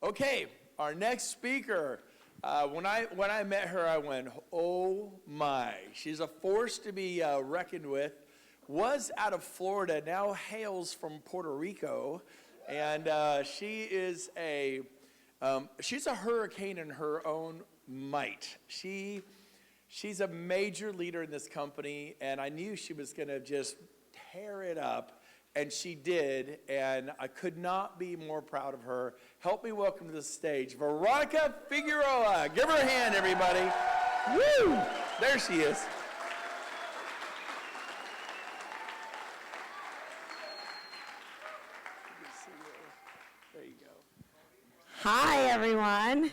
Okay, our next speaker. When I met her, I went, oh my. She's a force to be reckoned with. Was out of Florida, now hails from Puerto Rico, and she's a hurricane in her own might. She's a major leader in this company, and I knew she was going to just tear it up, and she did, and I could not be more proud of her. Help me welcome to the stage, Veronica Figueroa. Give her a hand, everybody. Woo! There she is. There you go. Hi, everyone.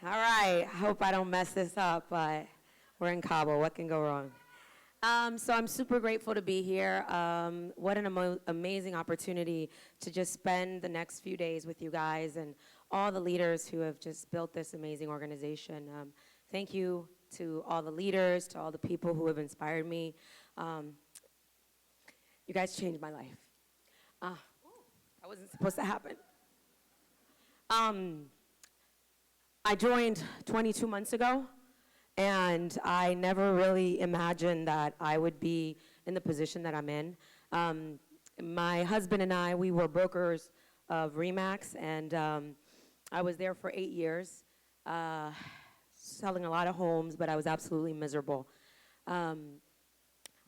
All right, I hope I don't mess this up, but we're in Cabo. What can go wrong? So I'm super grateful to be here. What an amazing opportunity to just spend the next few days with you guys and all the leaders who have just built this amazing organization. Thank you to all the leaders, to all the people who have inspired me. You guys changed my life. That wasn't supposed to happen. I joined 22 months ago, and I never really imagined that I would be in the position that I'm in. My husband and I, we were brokers of RE/MAX, and I was there for 8 years, selling a lot of homes, but I was absolutely miserable. I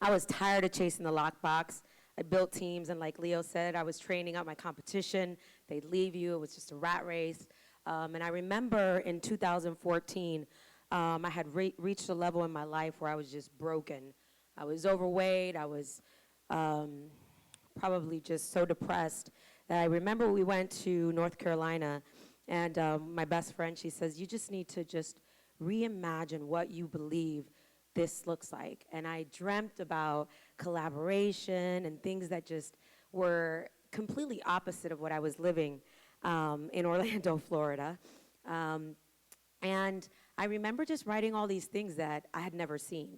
was tired of chasing the lockbox. I built teams, and like Leo said, I was training up my competition. They'd leave you. It was just a rat race. And I remember in 2014, I had reached a level in my life where I was just broken. I was overweight. I was probably just so depressed that I remember we went to North Carolina, and my best friend, she says, you just need to just reimagine what you believe this looks like. And I dreamt about collaboration and things that just were completely opposite of what I was living in Orlando, Florida. And I remember just writing all these things that I had never seen.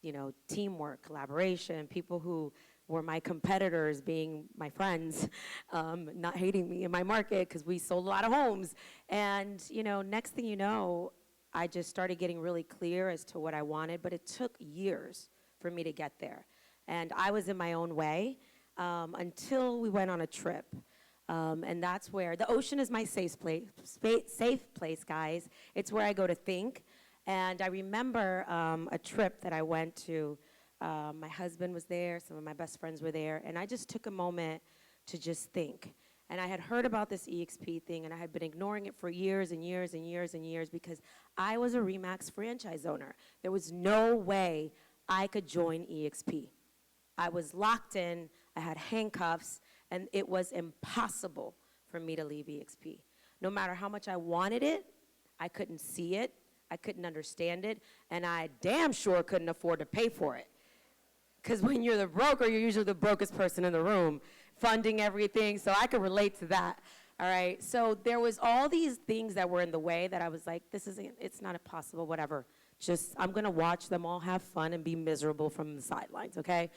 You know, teamwork, collaboration, people who were my competitors being my friends, not hating me in my market because we sold a lot of homes. And, you know, next thing you know, I just started getting really clear as to what I wanted, but it took years for me to get there. And I was in my own way until we went on a trip. And that's where, the ocean is my safe place, guys. It's where I go to think. And I remember a trip that I went to. My husband was there, some of my best friends were there, and I just took a moment to just think. And I had heard about this EXP thing, and I had been ignoring it for years and years and years and years because I was a RE/MAX franchise owner. There was no way I could join EXP. I was locked in, I had handcuffs, and it was impossible for me to leave EXP. No matter how much I wanted it, I couldn't see it, I couldn't understand it, and I damn sure couldn't afford to pay for it. Because when you're the broker, you're usually the brokest person in the room, funding everything, so I could relate to that, all right? So there was all these things that were in the way that I was like, it's not possible, whatever. Just, I'm gonna watch them all have fun and be miserable from the sidelines, okay?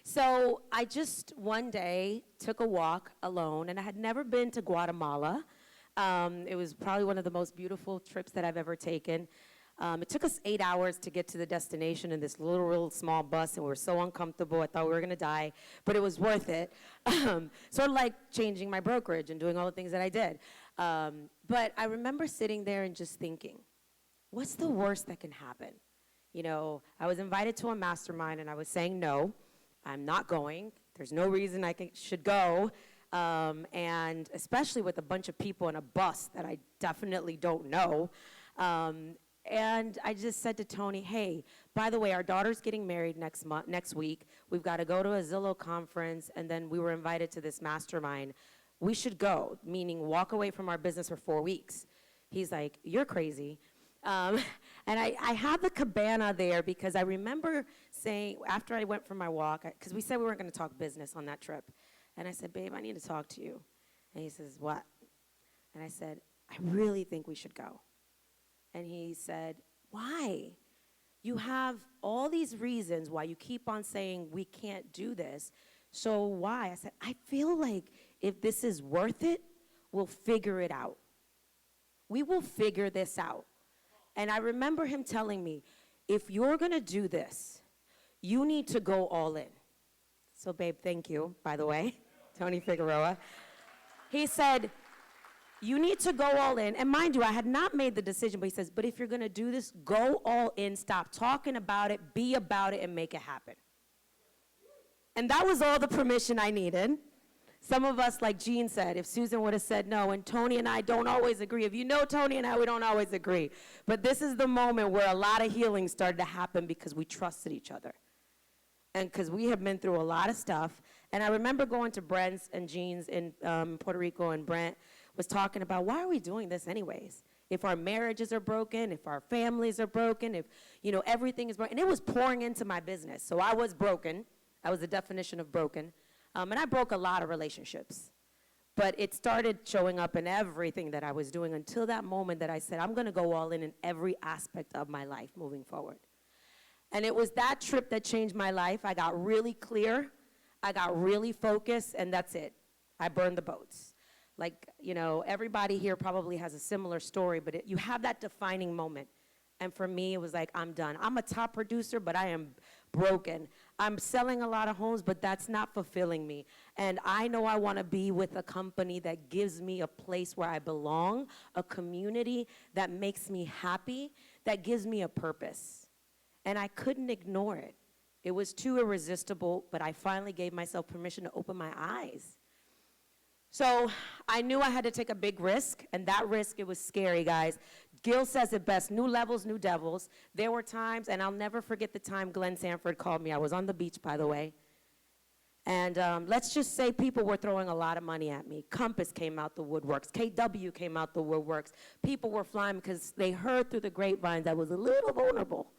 So I just one day took a walk alone, and I had never been to Guatemala. It was probably one of the most beautiful trips that I've ever taken. It took us 8 hours to get to the destination in this little small bus, and we were so uncomfortable. I thought we were gonna die, but it was worth it. Sort of like changing my brokerage and doing all the things that I did. But I remember sitting there and just thinking, what's the worst that can happen? You know, I was invited to a mastermind, and I was saying, no, I'm not going. There's no reason I should go. And especially with a bunch of people in a bus that I definitely don't know. And I just said to Tony, hey, by the way, our daughter's getting married next week. We've got to go to a Zillow conference, and then we were invited to this mastermind. We should go, meaning walk away from our business for 4 weeks. He's like, you're crazy. And I had the cabana there because I remember saying, after I went for my walk, because we said we weren't going to talk business on that trip. And I said, babe, I need to talk to you. And he says, what? And I said, I really think we should go. And he said, why? You have all these reasons why you keep on saying we can't do this. So why? I said, I feel like if this is worth it, we'll figure it out. We will figure this out. And I remember him telling me, if you're gonna do this, you need to go all in. So babe, thank you, by the way, Tony Figueroa. He said, you need to go all in. And mind you, I had not made the decision, but he says, but if you're gonna do this, go all in, stop talking about it, be about it, and make it happen. And that was all the permission I needed. Some of us, like Jean said, if Susan would have said no, and Tony and I don't always agree. If you know Tony and I, we don't always agree. But this is the moment where a lot of healing started to happen because we trusted each other. And because we have been through a lot of stuff. And I remember going to Brent's and Jean's in Puerto Rico, and Brent was talking about, why are we doing this anyways? If our marriages are broken, if our families are broken, if, everything is broken. And it was pouring into my business. So I was broken. I was the definition of broken. And I broke a lot of relationships. But it started showing up in everything that I was doing until that moment that I said, I'm going to go all in every aspect of my life moving forward. And it was that trip that changed my life. I got really clear. I got really focused, and that's it. I burned the boats. Like, everybody here probably has a similar story, but you have that defining moment. And for me, it was like, I'm done. I'm a top producer, but I am broken. I'm selling a lot of homes, but that's not fulfilling me. And I know I want to be with a company that gives me a place where I belong, a community that makes me happy, that gives me a purpose. And I couldn't ignore it. It was too irresistible, but I finally gave myself permission to open my eyes. So I knew I had to take a big risk, and that risk, it was scary, guys. Gil says it best, new levels, new devils. There were times, and I'll never forget the time Glenn Sanford called me. I was on the beach, by the way. And let's just say people were throwing a lot of money at me. Compass came out the woodworks. KW came out the woodworks. People were flying because they heard through the grapevines I was a little vulnerable.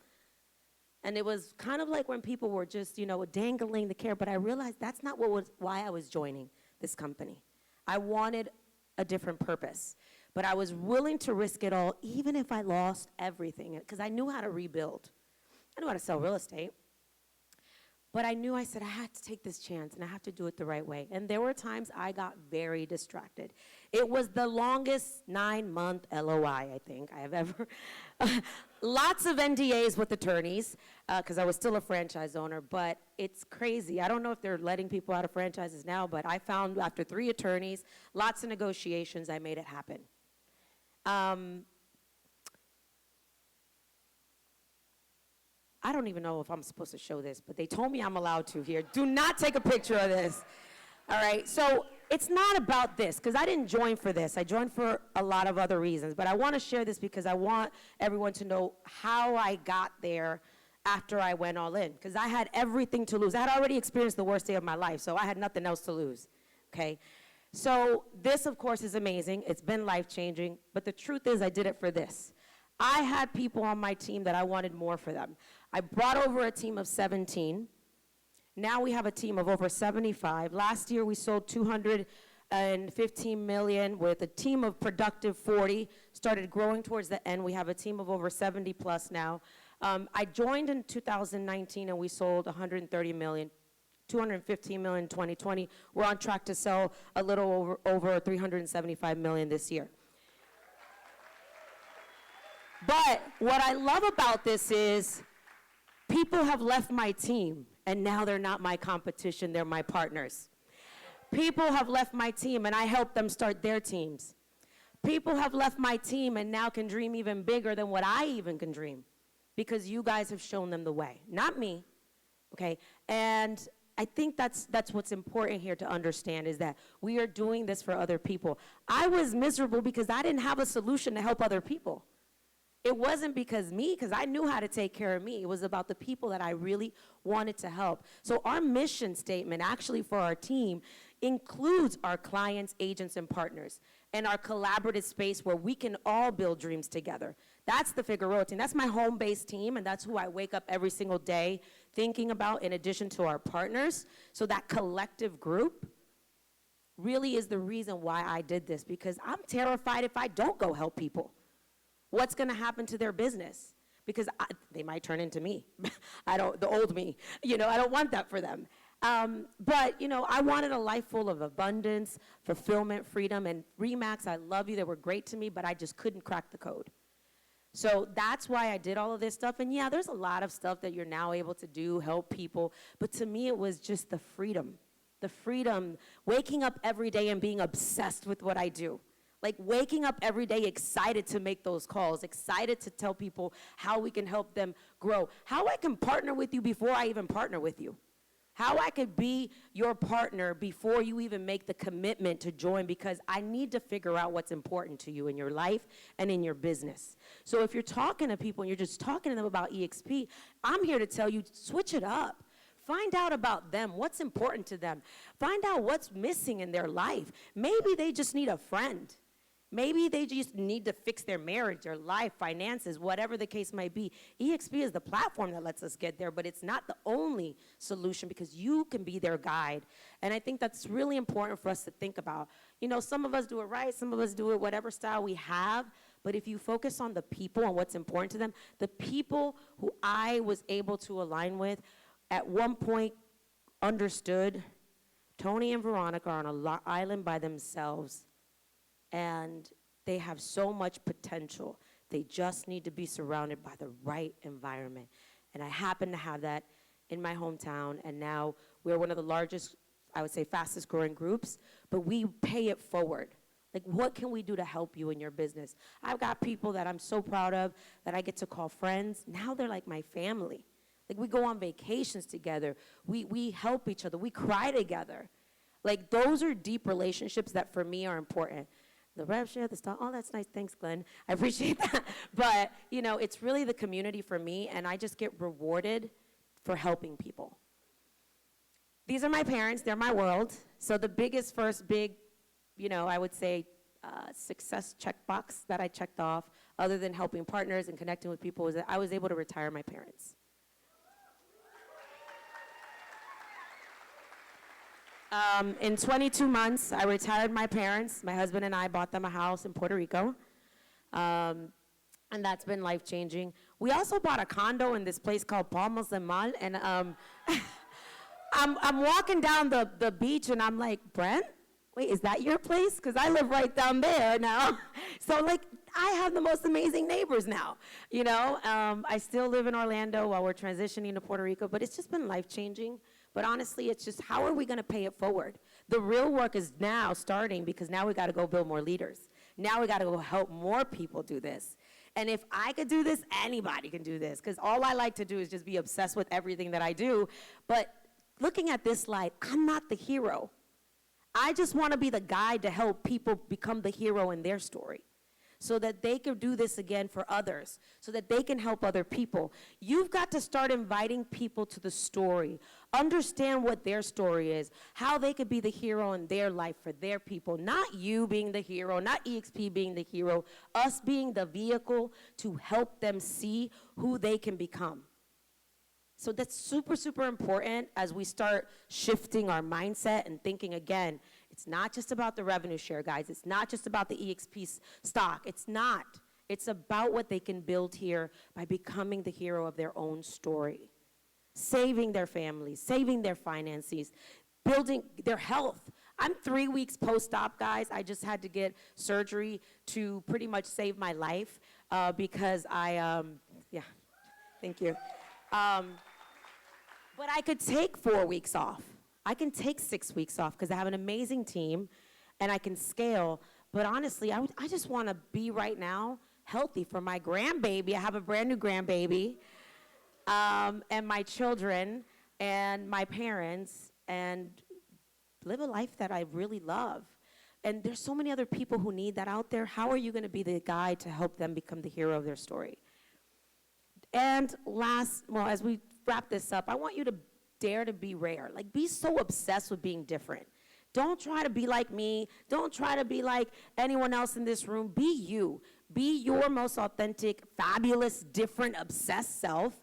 And it was kind of like when people were just, dangling the carrot. But I realized that's not why I was joining this company. I wanted a different purpose. But I was willing to risk it all, even if I lost everything, because I knew how to rebuild. I knew how to sell real estate. But I knew, I said, I had to take this chance, and I have to do it the right way. And there were times I got very distracted. It was the longest 9-month LOI, I think, I have ever. Lots of NDAs with attorneys, because I was still a franchise owner, but it's crazy. I don't know if they're letting people out of franchises now, but I found after 3 attorneys, lots of negotiations, I made it happen. I don't even know if I'm supposed to show this, but they told me I'm allowed to here. Do not take a picture of this. All right, so it's not about this, because I didn't join for this. I joined for a lot of other reasons, but I want to share this because I want everyone to know how I got there after I went all in, because I had everything to lose. I had already experienced the worst day of my life, so I had nothing else to lose, okay? So this, of course, is amazing. It's been life-changing, but the truth is I did it for this. I had people on my team that I wanted more for them. I brought over a team of 17. Now we have a team of over 75. Last year we sold 215 million with a team of productive 40. Started growing towards the end. We have a team of over 70 plus now. I joined in 2019 and we sold 130 million. 215 million in 2020. We're on track to sell a little over 375 million this year. But what I love about this is people have left my team, and now they're not my competition, they're my partners. People have left my team, and I helped them start their teams. People have left my team and now can dream even bigger than what I even can dream, because you guys have shown them the way, not me, okay? And I think that's what's important here to understand, is that we are doing this for other people. I was miserable because I didn't have a solution to help other people. It wasn't because I knew how to take care of me. It was about the people that I really wanted to help. So our mission statement actually for our team includes our clients, agents, and partners, and our collaborative space where we can all build dreams together. That's the Figueroa team. That's my home-based team, and that's who I wake up every single day thinking about, in addition to our partners. So that collective group really is the reason why I did this, because I'm terrified if I don't go help people. What's going to happen to their business? Because they might turn into me. The old me. I don't want that for them. But, I wanted a life full of abundance, fulfillment, freedom, and Remax, I love you. They were great to me, but I just couldn't crack the code. So that's why I did all of this stuff. And yeah, there's a lot of stuff that you're now able to do, help people. But to me, it was just the freedom, waking up every day and being obsessed with what I do. Like waking up every day excited to make those calls, excited to tell people how we can help them grow, how I can partner with you before I even partner with you. How I could be your partner before you even make the commitment to join, because I need to figure out what's important to you in your life and in your business. So if you're talking to people and you're just talking to them about EXP, I'm here to tell you, switch it up. Find out about them, what's important to them. Find out what's missing in their life. Maybe they just need a friend. Maybe they just need to fix their marriage, their life, finances, whatever the case might be. EXP is the platform that lets us get there, but it's not the only solution, because you can be their guide. And I think that's really important for us to think about. Some of us do it right, some of us do it whatever style we have, but if you focus on the people and what's important to them, the people who I was able to align with at one point understood Tony and Veronica are on an island by themselves. And they have so much potential. They just need to be surrounded by the right environment. And I happen to have that in my hometown. And now we're one of the largest, I would say, fastest growing groups. But we pay it forward. Like, what can we do to help you in your business? I've got people that I'm so proud of that I get to call friends. Now they're like my family. Like, we go on vacations together. We help each other. We cry together. Like, those are deep relationships that for me are important. The rev share, the stuff, oh, that's nice. Thanks, Glenn. I appreciate that. But, it's really the community for me, and I just get rewarded for helping people. These are my parents. They're my world. So the first big, I would say, success checkbox that I checked off, other than helping partners and connecting with people, was that I was able to retire my parents. In 22 months, I retired my parents. My husband and I bought them a house in Puerto Rico. And that's been life-changing. We also bought a condo in this place called Palmas de Mar. And I'm walking down the beach, and I'm like, Brent, wait, is that your place? Because I live right down there now. So, I have the most amazing neighbors now. I still live in Orlando while we're transitioning to Puerto Rico, but it's just been life-changing. But honestly, it's just, how are we going to pay it forward? The real work is now starting, because now we got to go build more leaders. Now we got to go help more people do this. And if I could do this, anybody can do this, because all I like to do is just be obsessed with everything that I do. But looking at this slide, I'm not the hero. I just want to be the guide to help people become the hero in their story, so that they can do this again for others, so that they can help other people. You've got to start inviting people to the story. Understand what their story is, how they could be the hero in their life for their people. Not you being the hero, not EXP being the hero, us being the vehicle to help them see who they can become. So that's super, super important as we start shifting our mindset and thinking again. It's not just about the revenue share, guys. It's not just about the EXP stock. It's not. It's about what they can build here by becoming the hero of their own story, saving their families, saving their finances, building their health. I'm 3 weeks post-op, guys. I just had to get surgery to pretty much save my life because thank you. But I could take 4 weeks off. I can take 6 weeks off because I have an amazing team and I can scale. But honestly, I just want to be right now healthy for my grandbaby. I have a brand new grandbaby, and my children and my parents, and live a life that I really love. And there's so many other people who need that out there. How are you going to be the guide to help them become the hero of their story? And as we wrap this up, I want you to dare to be rare. Like, be so obsessed with being different. Don't try to be like me. Don't try to be like anyone else in this room. Be you. Be your most authentic, fabulous, different, obsessed self.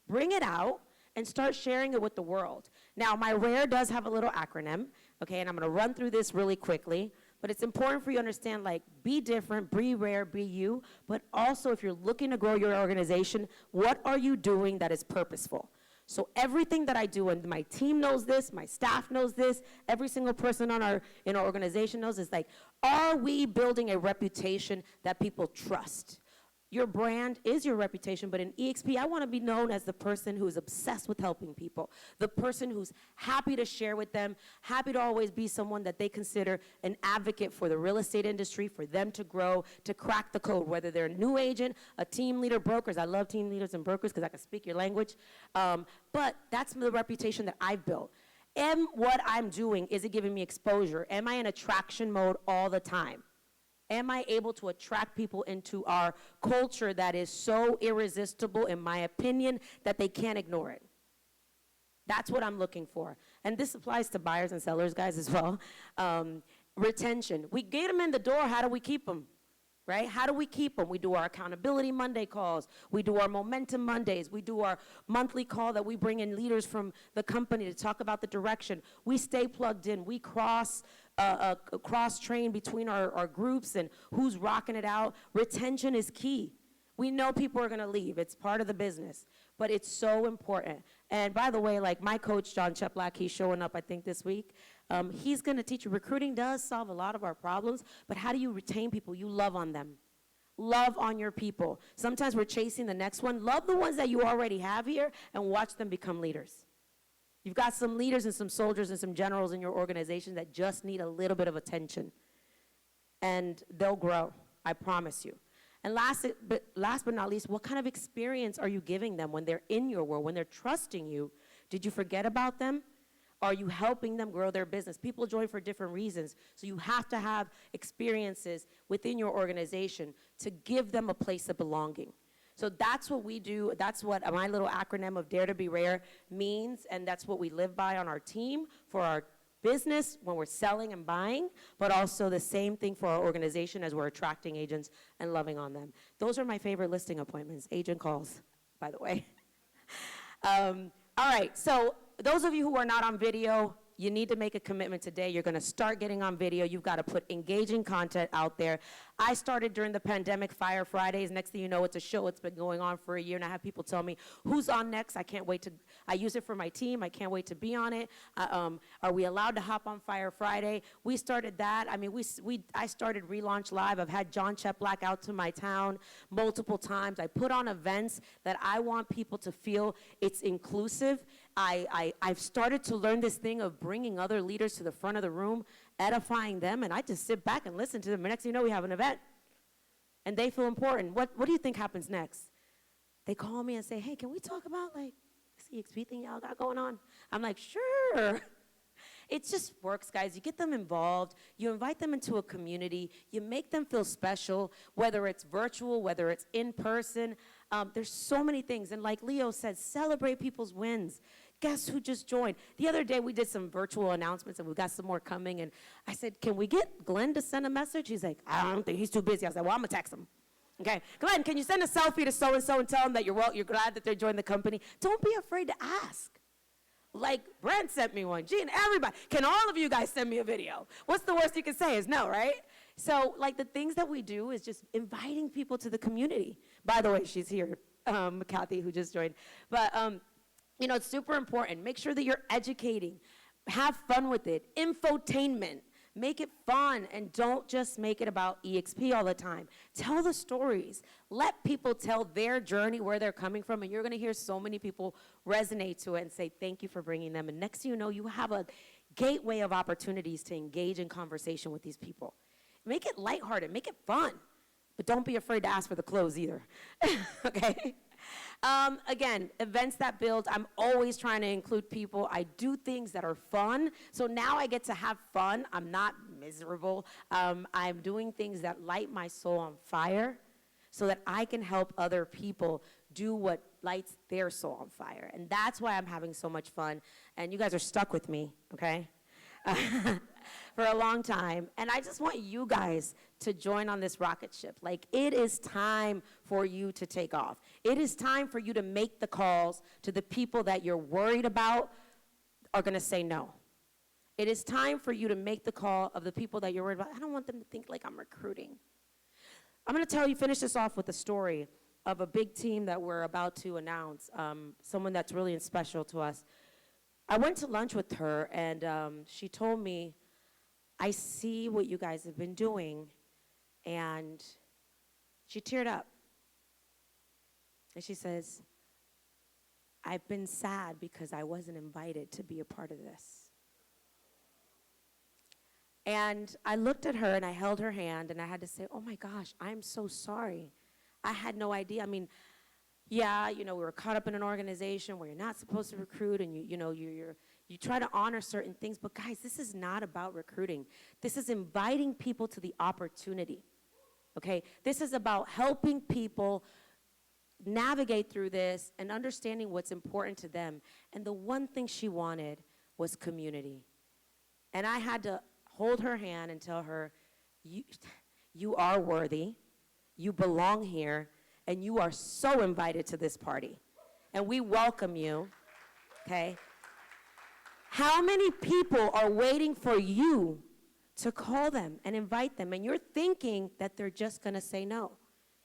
Bring it out and start sharing it with the world. Now, my RARE does have a little acronym, okay, and I'm going to run through this really quickly. But it's important for you to understand, like, be different, be rare, be you. But also, if you're looking to grow your organization, what are you doing that is purposeful? So everything that I do, and my team knows this, my staff knows this, every single person in our organization knows, is like, are we building a reputation that people trust? Your brand is your reputation, but in EXP, I want to be known as the person who is obsessed with helping people, the person who's happy to share with them, happy to always be someone that they consider an advocate for the real estate industry, for them to grow, to crack the code, whether they're a new agent, a team leader, brokers. I love team leaders and brokers because I can speak your language. But that's the reputation that I've built. And what I'm doing, is it giving me exposure? Am I in attraction mode all the time? Am I able to attract people into our culture that is so irresistible, in my opinion, that they can't ignore it? That's what I'm looking for. And this applies to buyers and sellers, guys, as well. Retention. We get them in the door. How do we keep them? Right? How do we keep them? We do our Accountability Monday calls. We do our Momentum Mondays. We do our monthly call that we bring in leaders from the company to talk about the direction. We stay plugged in. We cross-train between our groups and who's rocking it out. Retention is key. We know people are going to leave. It's part of the business. But it's so important. And by the way, like my coach, John Cheplack, he's showing up, I think, this week. He's going to teach you. Recruiting does solve a lot of our problems, but how do you retain people? You love on them. Love on your people. Sometimes we're chasing the next one. Love the ones that you already have here and watch them become leaders. You've got some leaders and some soldiers and some generals in your organization that just need a little bit of attention. And they'll grow, I promise you. And last but not least, what kind of experience are you giving them when they're in your world, when they're trusting you? Did you forget about them? Are you helping them grow their business? People join for different reasons, so you have to have experiences within your organization to give them a place of belonging. So that's what we do. That's what my little acronym of Dare to Be Rare means, and that's what we live by on our team for our business when we're selling and buying, but also the same thing for our organization as we're attracting agents and loving on them. Those are my favorite listing appointments, agent calls, by the way. All right, so those of you who are not on video, you need to make a commitment today. You're going to start getting on video. You've got to put engaging content out there. I started during the pandemic, Fire Fridays. Next thing you know, it's a show. It's been going on for a year, and I have people tell me, who's on next? I can't wait to, I use it for my team. I can't wait to be on it. Are we allowed to hop on Fire Friday? We started that. I mean, I started Relaunch Live. I've had John Cheplack out to my town multiple times. I put on events that I want people to feel it's inclusive. I've started to learn this thing of bringing other leaders to the front of the room, edifying them, and I just sit back and listen to them. And next thing you know, we have an event, and they feel important. What do you think happens next? They call me and say, hey, can we talk about, like, this EXP thing y'all got going on? I'm like, sure. It just works, guys. You get them involved. You invite them into a community. You make them feel special, whether it's virtual, whether it's in person. There's so many things. And like Leo said, celebrate people's wins. Guess who just joined? The other day, we did some virtual announcements, and we got some more coming. And I said, can we get Glenn to send a message? He's like, I don't think he's too busy. I said, well, I'm going to text him. Okay, Glenn, can you send a selfie to so-and-so and tell them that you're glad that they're joining the company? Don't be afraid to ask. Like Brent sent me one. Gene, everybody. Can all of you guys send me a video? What's the worst you can say is no, right? So, like, the things that we do is just inviting people to the community. By the way, she's here, Kathy, who just joined. But, you know, it's super important. Make sure that you're educating. Have fun with it. Infotainment. Make it fun, and don't just make it about EXP all the time. Tell the stories. Let people tell their journey, where they're coming from, and you're going to hear so many people resonate to it and say, thank you for bringing them. And next thing you know, you have a gateway of opportunities to engage in conversation with these people. Make it lighthearted. Make it fun. But don't be afraid to ask for the clothes either. Okay? Again, events that build, I'm always trying to include people. I do things that are fun. So now I get to have fun. I'm not miserable. I'm doing things that light my soul on fire so that I can help other people do what lights their soul on fire. And that's why I'm having so much fun. And you guys are stuck with me, okay? For a long time. And I just want you guys to join on this rocket ship. Like, it is time for you to take off. It is time for you to make the calls to the people that you're worried about are going to say no. It is time for you to make the call of the people that you're worried about. I don't want them to think like I'm recruiting. I'm going to finish this off with a story. of a big team that we're about to announce, someone that's really special to us. I went to lunch with her, and she told me, I see what you guys have been doing, and she teared up. And she says, I've been sad because I wasn't invited to be a part of this. And I looked at her and I held her hand and I had to say, oh my gosh, I'm so sorry. I had no idea. I mean, yeah, we were caught up in an organization where you're not supposed to recruit, and you try to honor certain things, but guys, this is not about recruiting. This is inviting people to the opportunity, okay? This is about helping people navigate through this and understanding what's important to them. And the one thing she wanted was community. And I had to hold her hand and tell her, you are worthy, you belong here, and you are so invited to this party. And we welcome you, okay? How many people are waiting for you to call them and invite them, and you're thinking that they're just gonna say no?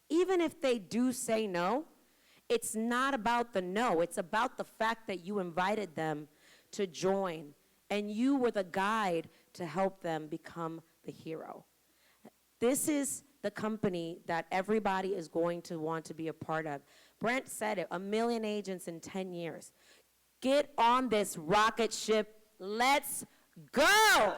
Even if they do say no, it's not about the no, it's about the fact that you invited them to join, and you were the guide to help them become the hero. This is the company that everybody is going to want to be a part of. Brent said it, 1 million agents in 10 years. Get on this rocket ship, let's go!